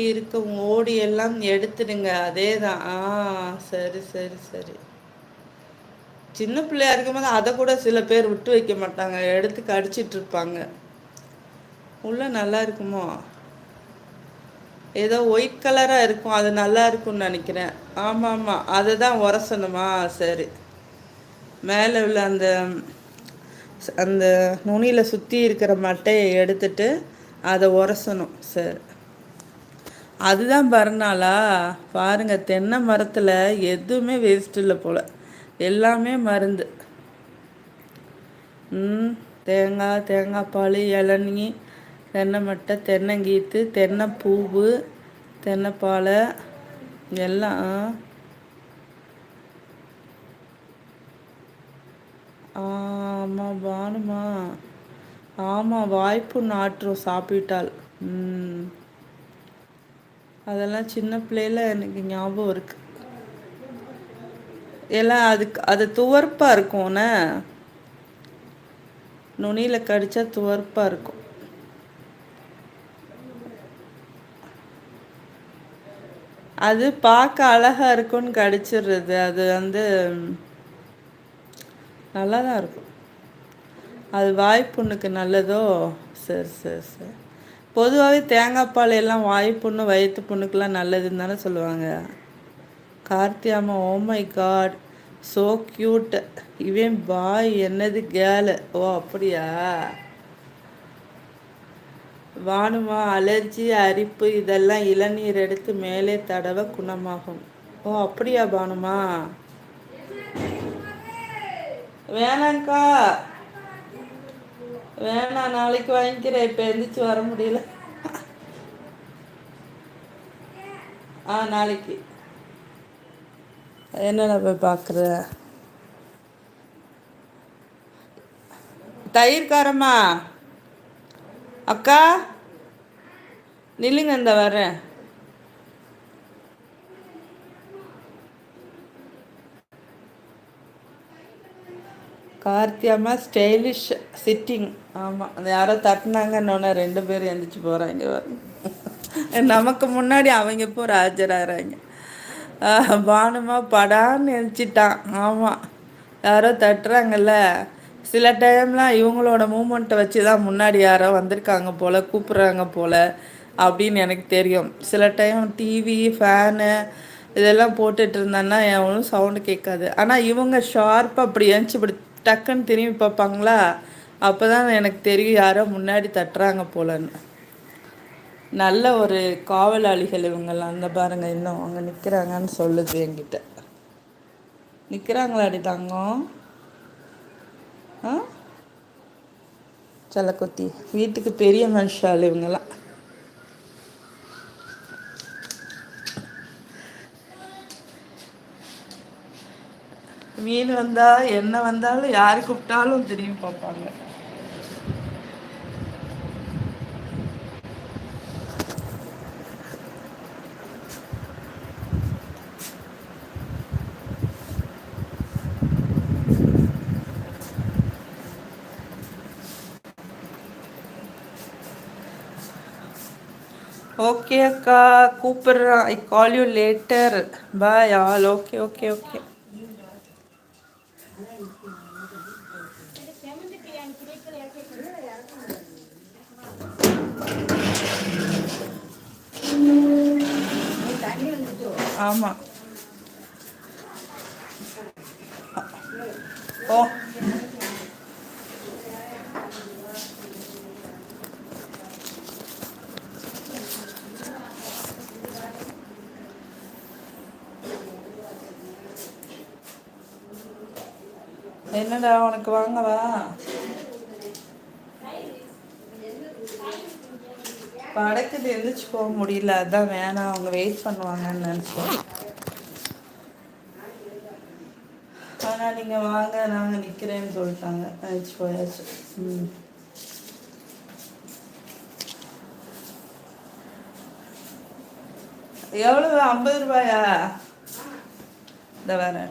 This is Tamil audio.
ஓடியில் இருக்கும் ஓடி எல்லாம் எடுத்துடுங்க. அதே தான். சரி சரி சரி. சின்ன பிள்ளையா இருக்கும்போது அதை கூட சில பேர் விட்டு வைக்க மாட்டாங்க, எடுத்து கடிச்சிட்டு இருப்பாங்க. உள்ள நல்லா இருக்குமோ? ஏதோ ஒயிட் கலராக இருக்கும், அது நல்லா இருக்கும்னு நினைக்கிறேன். ஆமாம் ஆமாம், அதை தான் உரசணுமா? சரி. மேலே உள்ள அந்த அந்த நுனியில் சுற்றி இருக்கிற மட்டையை எடுத்துட்டு அதை உரசணும். சரி. அதுதான் பரநாளா? பாருங்க, தென்னை மரத்தில் எதுவுமே வேஸ்ட் இல்லை போல், எல்லாமே மருந்து. தேங்காய், தேங்காய் பால், இளநீ, தென்னை மட்டை, தென்னங்கீத்து, தென்னை பூவு, தென்னைப்பாலை எல்லாம். ஆமாம் பானுமா, ஆமாம், வாய்ப்பு நாற்றும் சாப்பிட்டால். அதெல்லாம் சின்ன பிள்ளையில எனக்கு ஞாபகம் இருக்கு. எல்லாம் அது துவர்ப்பாக இருக்கும்ண்ணே, நுனியில் கடிச்சா துவர்ப்பாக இருக்கும். அது பார்க்க அழகாக இருக்கும்னு கடிச்சிடுறது. அது நல்லா தான் இருக்கும். அது வாய்ப்புண்ணுக்கு நல்லதோ? சரி சரி சரி. பொதுவாகவே தேங்காய் பால் எல்லாம் வாய்ப்புண்ணு வயிற்று புண்ணுக்கெல்லாம் நல்லதுன்னு தானே சொல்லுவாங்க. கார்த்தியாமா, oh my god, so cute. இவன் பாய் என்னது கேர்ளு? ஓ அப்படியா? வானுமா, அலர்ஜி, அரிப்பு இதெல்லாம் இளநீர் எடுத்து மேலே தடவை குணமாகும். ஓ அப்படியா பானுமா? வேணாங்க்கா, வேணாம், நாளைக்கு வாங்கிக்கிறேன், இப்போ எந்திரிச்சு வர முடியல. நாளைக்கு என்னடா போய் பார்க்குற? தயிர்காரம்மா, அக்கா நில்லுங்க, இந்த வரேன். கார்த்தியாமா ஸ்டைலிஷ் சிட்டிங். ஆமாம், அந்த யாரோ தட்டினாங்கன்னொன்னே 2 பேர் எழுந்திரிச்சு போகிறாங்க. நமக்கு முன்னாடி அவங்க இப்போ ராஜராகிறாங்க. பானுமா படான்னு எழுச்சிட்டான். ஆமாம், யாரோ தட்டுறாங்கல்ல. சில டைம்லாம் இவங்களோட மூமெண்ட்டை வச்சு தான் முன்னாடி யாரோ வந்திருக்காங்க போல், கூப்பிட்றாங்க போல் அப்படின்னு எனக்கு தெரியும். சில டைம் டிவி, ஃபேனு இதெல்லாம் போட்டுட்டு இருந்தேன்னா எவனும் சவுண்டு கேட்காது. ஆனால் இவங்க ஷார்ப்பாக அப்படி எழுந்துச்சி இப்படி டக்குன்னு திரும்பி பார்ப்பாங்களா, அப்போ தான் எனக்கு தெரியும் யாரோ முன்னாடி தட்டுறாங்க போலன்னு. நல்ல ஒரு காவலாளிகள் இவங்கெல்லாம். அந்த பாருங்க, இன்னும் அங்கே நிற்கிறாங்கன்னு சொல்லுது என்கிட்ட. நிற்கிறாங்களாடி தங்கம்? செல்லக்குத்தி வீட்டுக்கு பெரிய மனுஷால் இவங்கெல்லாம். மீன் வந்தா என்ன வந்தாலும் யார் கூப்பிட்டாலும் திரும்பி பார்ப்பாங்க. ஓகே அக்கா, கூப்பிடுறான். I call you later, bye all. Okay okay okay. ஆமாம். ஓ என்னடா உனக்கு வாங்கவா? படக்குது, எழுந்திரிச்சு போக முடியல, அதான் வேணாம், அவங்க வெயிட் பண்ணுவாங்கன்னு நினச்சோம். ஆனால் நீங்கள் வாங்க, நாங்கள் நிற்கிறேன்னு சொல்லிட்டாங்க, நினச்சி போயாச்சு. எவ்வளோ? 50 ரூபாயா? இந்த வேற